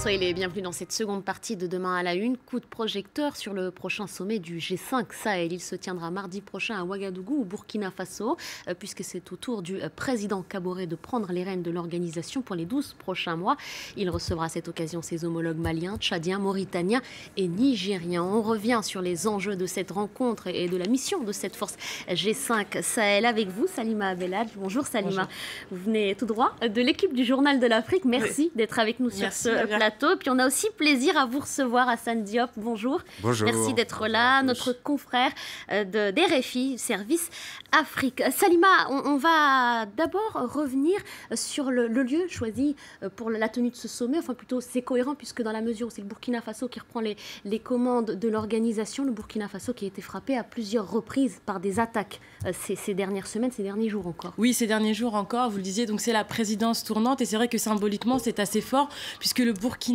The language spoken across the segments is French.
Soyez les bienvenus dans cette seconde partie de Demain à la Une. Coup de projecteur sur le prochain sommet du G5 Sahel. Il se tiendra mardi prochain à Ouagadougou, au Burkina Faso, puisque c'est au tour du président Kaboré de prendre les rênes de l'organisation pour les 12 prochains mois. Il recevra à cette occasion ses homologues maliens, tchadiens, mauritaniens et nigériens. On revient sur les enjeux de cette rencontre et de la mission de cette force G5 Sahel avec vous, Salima Abelhadj. Bonjour Salima. Bonjour. Vous venez tout droit de l'équipe du Journal de l'Afrique. Merci d'être avec nous sur ce plateau. Puis on a aussi plaisir à vous recevoir, Hassan Diop. Bonjour. Bonjour. Merci d'être là, notre confrère de RFI, Service Afrique. Salima, on va d'abord revenir sur le lieu choisi pour la tenue de ce sommet. Enfin plutôt c'est cohérent puisque dans la mesure où c'est le Burkina Faso qui reprend les commandes de l'organisation, le Burkina Faso qui a été frappé à plusieurs reprises par des attaques ces dernières semaines, ces derniers jours encore. Oui, ces derniers jours encore, vous le disiez, donc c'est la présidence tournante et c'est vrai que symboliquement c'est assez fort puisque le Burkina,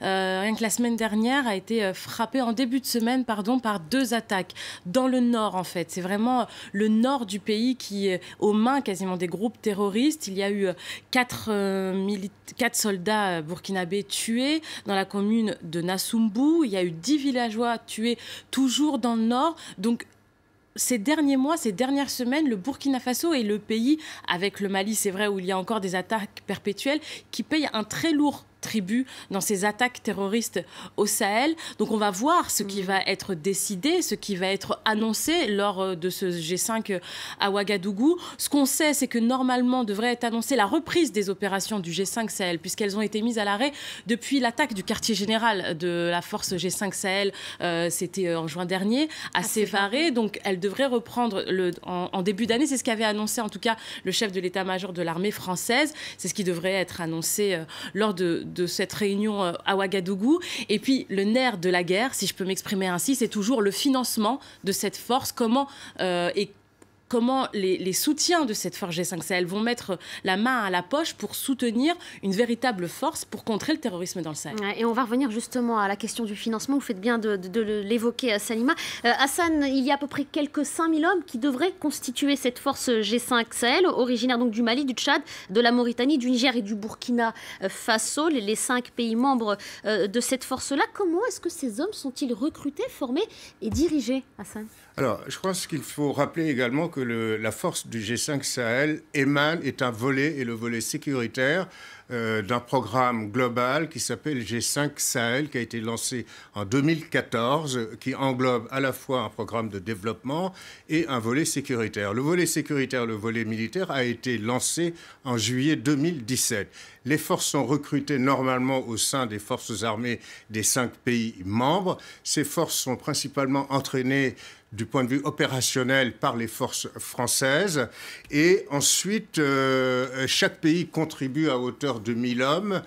rien que la semaine dernière, a été frappé en début de semaine par 2 attaques dans le nord en fait. C'est vraiment le nord du pays qui est aux mains quasiment des groupes terroristes. Il y a eu 4 soldats burkinabés tués dans la commune de Nassumbu. Il y a eu 10 villageois tués toujours dans le nord. Donc ces derniers mois, ces dernières semaines, le Burkina Faso est le pays, avec le Mali, c'est vrai, où il y a encore des attaques perpétuelles, qui paye un très lourd tribut dans ces attaques terroristes au Sahel. Donc on va voir ce qui va être décidé, ce qui va être annoncé lors de ce G5 à Ouagadougou. Ce qu'on sait, c'est que normalement devrait être annoncée la reprise des opérations du G5 Sahel, puisqu'elles ont été mises à l'arrêt depuis l'attaque du quartier général de la force G5 Sahel, c'était en juin dernier, à Sévaré. Donc elles devraient reprendre en début d'année. C'est ce qu'avait annoncé en tout cas le chef de l'état-major de l'armée française. C'est ce qui devrait être annoncé lors de cette réunion à Ouagadougou. Et puis, le nerf de la guerre, si je peux m'exprimer ainsi, c'est toujours le financement de cette force. Comment les soutiens de cette force G5 Sahel vont mettre la main à la poche pour soutenir une véritable force pour contrer le terrorisme dans le Sahel. Et on va revenir justement à la question du financement. Vous faites bien de l'évoquer, Salima. Hassan, il y a à peu près quelques 5000 hommes qui devraient constituer cette force G5 Sahel, originaire donc du Mali, du Tchad, de la Mauritanie, du Niger et du Burkina Faso, les 5 pays membres de cette force-là. Comment est-ce que ces hommes sont-ils recrutés, formés et dirigés, Hassan ? Alors, je pense qu'il faut rappeler également que la force du G5 Sahel est un volet, et le volet sécuritaire, d'un programme global qui s'appelle G5 Sahel, qui a été lancé en 2014, qui englobe à la fois un programme de développement et un volet sécuritaire. Le volet sécuritaire, le volet militaire, a été lancé en juillet 2017. Les forces sont recrutées normalement au sein des forces armées des 5 pays membres. Ces forces sont principalement entraînées du point de vue opérationnel par les forces françaises. Et ensuite, chaque pays contribue à hauteur de 1000 hommes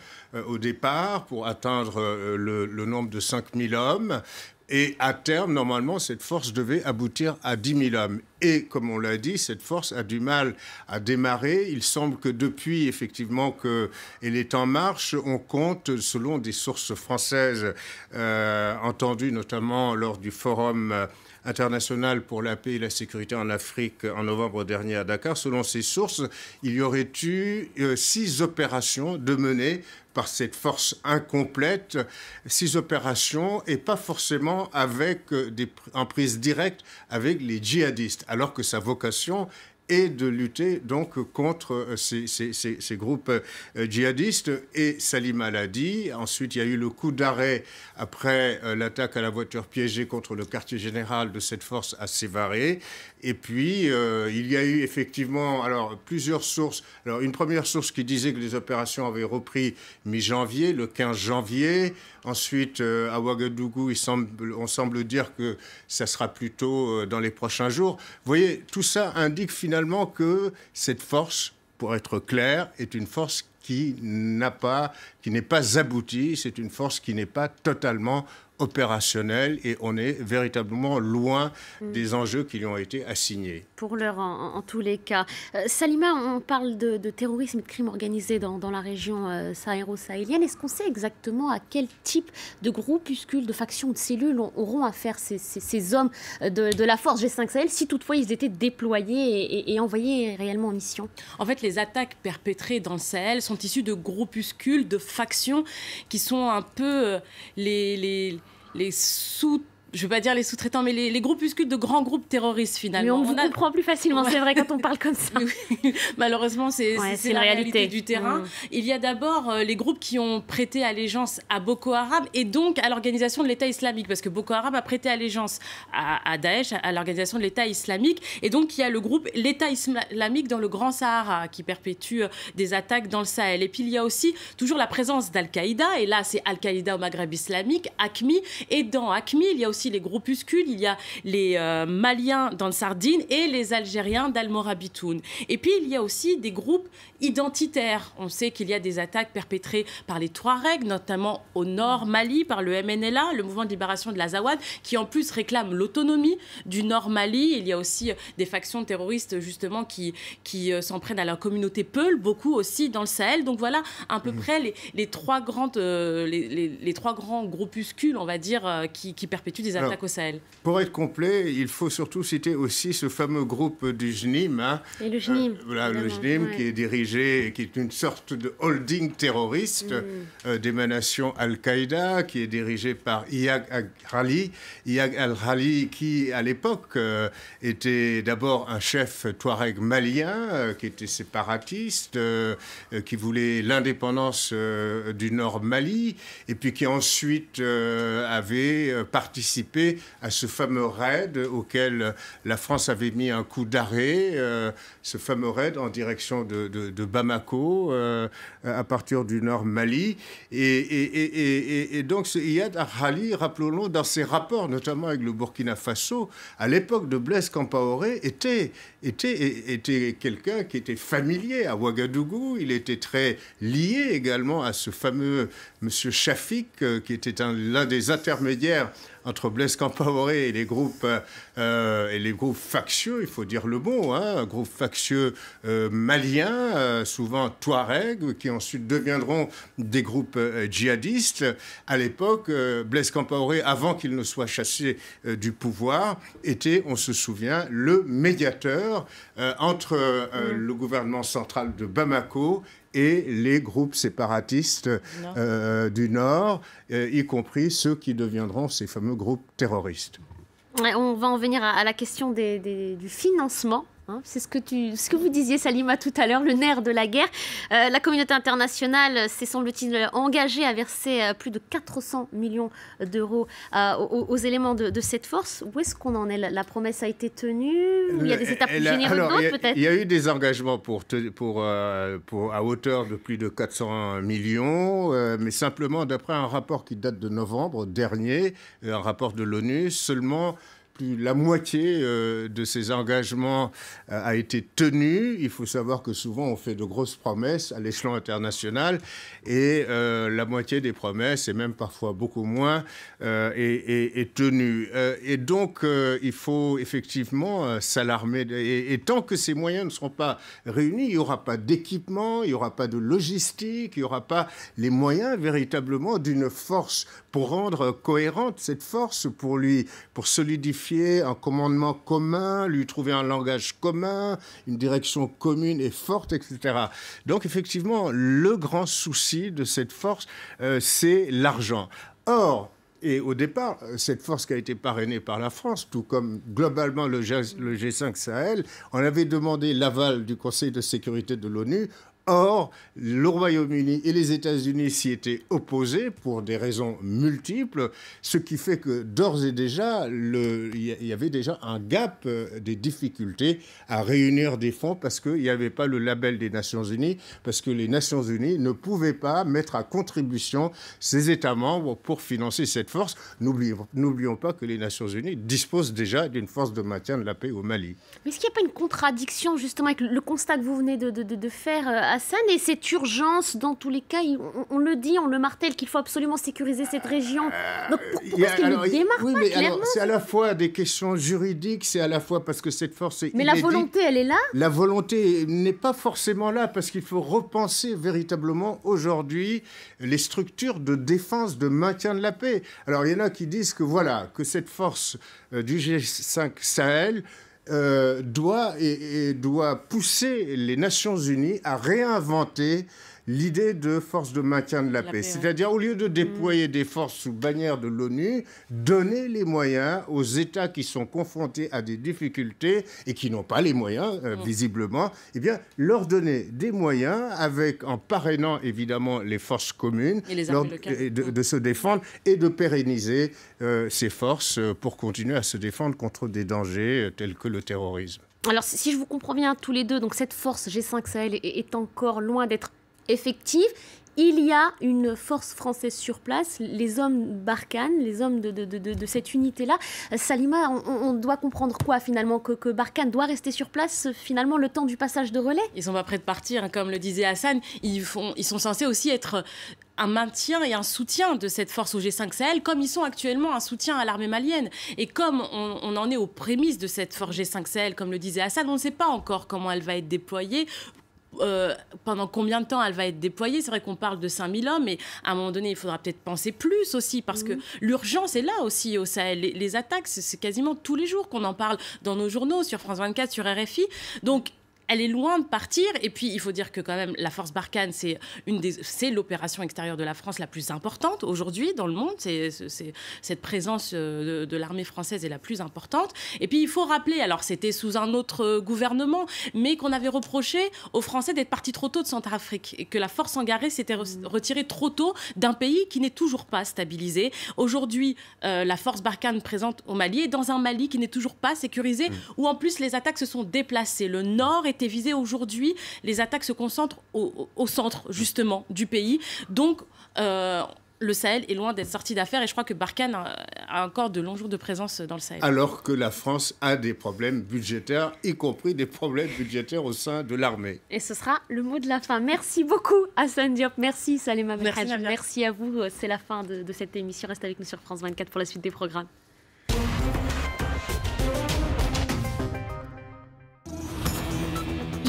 au départ pour atteindre le nombre de 5000 hommes. Et à terme, normalement, cette force devait aboutir à 10 000 hommes. Et comme on l'a dit, cette force a du mal à démarrer. Il semble que depuis, effectivement, qu'elle est en marche, on compte, selon des sources françaises entendues notamment lors du forum international pour la paix et la sécurité en Afrique en novembre dernier à Dakar. Selon ces sources, il y aurait eu 6 opérations de menées par cette force incomplète, 6 opérations et pas forcément en prise directe avec les djihadistes, alors que sa vocation et de lutter donc contre ces groupes djihadistes. Et Salima l'a dit, ensuite il y a eu le coup d'arrêt après l'attaque à la voiture piégée contre le quartier général de cette force à Sévaré. Et puis il y a eu effectivement plusieurs sources. Alors une première source qui disait que les opérations avaient repris mi-janvier, le 15 janvier. Ensuite, à Ouagadougou, on semble dire que ça sera plutôt dans les prochains jours. Vous voyez, tout ça indique finalement que cette force, pour être clair, est une force qui n'est pas aboutie. C'est une force qui n'est pas totalement opérationnel et on est véritablement loin des enjeux qui lui ont été assignés. Pour l'heure, en tous les cas. Salima, on parle de terrorisme et de crimes organisés dans la région sahéro-sahélienne. Est-ce qu'on sait exactement à quel type de groupuscules, de factions ou de cellules auront affaire ces hommes de la force G5 Sahel, si toutefois ils étaient déployés et envoyés réellement en mission? En fait, les attaques perpétrées dans le Sahel sont issues de groupuscules, de factions qui sont un peu les je ne veux pas dire les sous-traitants, mais les groupuscules de grands groupes terroristes, finalement. Mais on vous comprend plus facilement, c'est vrai, quand on parle comme ça. Malheureusement, c'est la réalité du terrain. Il y a d'abord les groupes qui ont prêté allégeance à Boko Haram et donc à l'organisation de l'État islamique, parce que Boko Haram a prêté allégeance à Daesh, à l'organisation de l'État islamique. Et donc, il y a le groupe l'État islamique dans le Grand Sahara qui perpétue des attaques dans le Sahel. Et puis, il y a aussi toujours la présence d'Al-Qaïda. Et là, c'est Al-Qaïda au Maghreb islamique, AQMI. Et dans AQMI, il y a aussi les groupuscules, il y a les Maliens dans le Sardine et les Algériens d'Al-Morabitoun. Et puis, il y a aussi des groupes identitaires. On sait qu'il y a des attaques perpétrées par les Touaregs, notamment au nord Mali, par le MNLA, le mouvement de libération de l'Azawad, qui en plus réclame l'autonomie du nord Mali. Il y a aussi des factions terroristes, justement, qui s'en prennent à la communauté Peul, beaucoup aussi dans le Sahel. Donc voilà à peu près les trois grands groupuscules, on va dire, qui perpétuent des attaques au Sahel. Pour être complet, il faut surtout citer aussi ce fameux groupe du JNIM. Et le JNIM. Le JNIM, qui est dirigé, qui est une sorte de holding terroriste d'émanation Al-Qaïda, qui est dirigé par Iyad al-Rali. Iyad al-Rali, qui à l'époque était d'abord un chef touareg malien, qui était séparatiste, qui voulait l'indépendance du nord Mali, et puis qui ensuite avait participé à ce fameux raid auquel la France avait mis un coup d'arrêt, ce fameux raid en direction de Bamako, à partir du nord Mali. Et donc, ce Iyad al-Rali, rappelons-le, dans ses rapports, notamment avec le Burkina Faso, à l'époque de Blaise Compaoré, était quelqu'un qui était familier à Ouagadougou. Il était très lié également à ce fameux monsieur Chafik, qui était l'un des intermédiaires entre Blaise Compaoré et les groupes factieux, il faut dire le mot, groupes factieux maliens, souvent touaregs, qui ensuite deviendront des groupes djihadistes. À l'époque, Blaise Compaoré, avant qu'il ne soit chassé du pouvoir, était, on se souvient, le médiateur entre le gouvernement central de Bamako et les groupes séparatistes du Nord, y compris ceux qui deviendront ces fameux groupes terroristes. On va en venir à la question du financement. C'est ce que vous disiez, Salima, tout à l'heure, le nerf de la guerre. La communauté internationale s'est, semble-t-il, engagée à verser plus de 400 millions d'euros aux éléments de cette force. Où est-ce qu'on en est? La promesse a été tenue? Il y a des étapes plus généreuses d'autres, peut-être? Il y a eu des engagements à hauteur de plus de 400 millions, mais simplement, d'après un rapport qui date de novembre dernier, un rapport de l'ONU, seulement la moitié de ces engagements a été tenue. Il faut savoir que souvent on fait de grosses promesses à l'échelon international et la moitié des promesses, et même parfois beaucoup moins, est tenue. Et donc il faut effectivement s'alarmer. Et tant que ces moyens ne seront pas réunis, il n'y aura pas d'équipement, il n'y aura pas de logistique, il n'y aura pas les moyens véritablement d'une force pour rendre cohérente cette force, pour solidifier un commandement commun, lui trouver un langage commun, une direction commune et forte, etc. Donc effectivement, le grand souci de cette force, c'est l'argent. Or, et au départ, cette force qui a été parrainée par la France, tout comme globalement le G5 Sahel, on avait demandé l'aval du Conseil de sécurité de l'ONU. Or, le Royaume-Uni et les États-Unis s'y étaient opposés pour des raisons multiples, ce qui fait que d'ores et déjà, il y avait déjà un gap, des difficultés à réunir des fonds parce qu'il n'y avait pas le label des Nations Unies, parce que les Nations Unies ne pouvaient pas mettre à contribution ces États membres pour financer cette force. N'oublions pas que les Nations Unies disposent déjà d'une force de maintien de la paix au Mali. Mais est-ce qu'il n'y a pas une contradiction justement avec le constat que vous venez de faire Hassan. Et cette urgence, dans tous les cas, on le dit, on le martèle qu'il faut absolument sécuriser cette région. Donc pourquoi est-ce qu'il ne démarre pas clairement? C'est à la fois des questions juridiques, c'est à la fois parce que cette force est Mais inédite. la volonté, elle est là? La volonté n'est pas forcément là, parce qu'il faut repenser véritablement aujourd'hui les structures de défense, de maintien de la paix. Alors il y en a qui disent que voilà, que cette force du G5 Sahel doit pousser les Nations Unies à réinventer l'idée de force de maintien de la paix. C'est-à-dire, au lieu de déployer des forces sous bannière de l'ONU, donner les moyens aux États qui sont confrontés à des difficultés et qui n'ont pas les moyens, visiblement, eh bien, leur donner des moyens en parrainant évidemment les forces communes et les armées locales. de se défendre et de pérenniser ces forces pour continuer à se défendre contre des dangers tels que le terrorisme. Alors, si je vous comprends bien tous les deux, donc cette force G5 Sahel est encore loin d'être effective. Il y a une force française sur place, les hommes Barkhane, les hommes de cette unité-là. Salima, on doit comprendre quoi finalement? Que Barkhane doit rester sur place finalement le temps du passage de relais? Ils sont pas prêts de partir, hein, comme le disait Hassan. Ils sont censés aussi être un maintien et un soutien de cette force au G5 Sahel, comme ils sont actuellement un soutien à l'armée malienne. Et comme on en est aux prémices de cette force G5 Sahel, comme le disait Hassan, on ne sait pas encore comment elle va être déployée. Pendant combien de temps elle va être déployée. C'est vrai qu'on parle de 5000 hommes, mais à un moment donné, il faudra peut-être penser plus aussi, parce que l'urgence est là aussi au Sahel. Les attaques, c'est quasiment tous les jours qu'on en parle dans nos journaux, sur France 24, sur RFI. Donc, elle est loin de partir. Et puis, il faut dire que quand même, la force Barkhane, c'est l'opération extérieure de la France la plus importante aujourd'hui dans le monde. Cette présence de l'armée française est la plus importante. Et puis, il faut rappeler, alors c'était sous un autre gouvernement, mais qu'on avait reproché aux Français d'être partis trop tôt de Centrafrique et que la force Sangaré s'était retirée trop tôt d'un pays qui n'est toujours pas stabilisé. Aujourd'hui, la force Barkhane présente au Mali et dans un Mali qui n'est toujours pas sécurisé, où en plus les attaques se sont déplacées. Le nord est visé aujourd'hui, les attaques se concentrent au centre justement du pays. Donc le Sahel est loin d'être sorti d'affaire et je crois que Barkhane a encore de longs jours de présence dans le Sahel. Alors que la France a des problèmes budgétaires, y compris des problèmes budgétaires au sein de l'armée. Et ce sera le mot de la fin. Merci beaucoup Hassan Diop, merci Salima Medhadj, merci à vous. C'est la fin de cette émission. Reste avec nous sur France 24 pour la suite des programmes.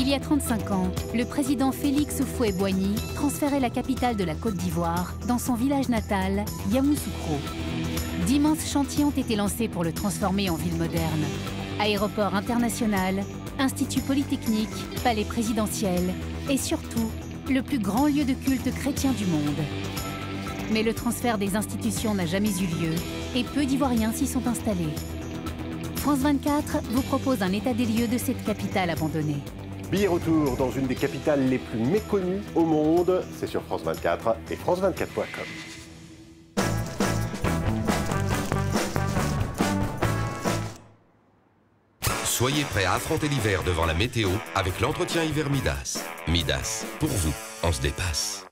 Il y a 35 ans, le président Félix Houphouët-Boigny transférait la capitale de la Côte d'Ivoire dans son village natal, Yamoussoukro. D'immenses chantiers ont été lancés pour le transformer en ville moderne. Aéroport international, institut polytechnique, palais présidentiel et surtout, le plus grand lieu de culte chrétien du monde. Mais le transfert des institutions n'a jamais eu lieu et peu d'Ivoiriens s'y sont installés. France 24 vous propose un état des lieux de cette capitale abandonnée. Billet retour dans une des capitales les plus méconnues au monde, c'est sur France 24 et France24.com. Soyez prêts à affronter l'hiver devant la météo avec l'entretien hiver Midas. Midas, pour vous, on se dépasse.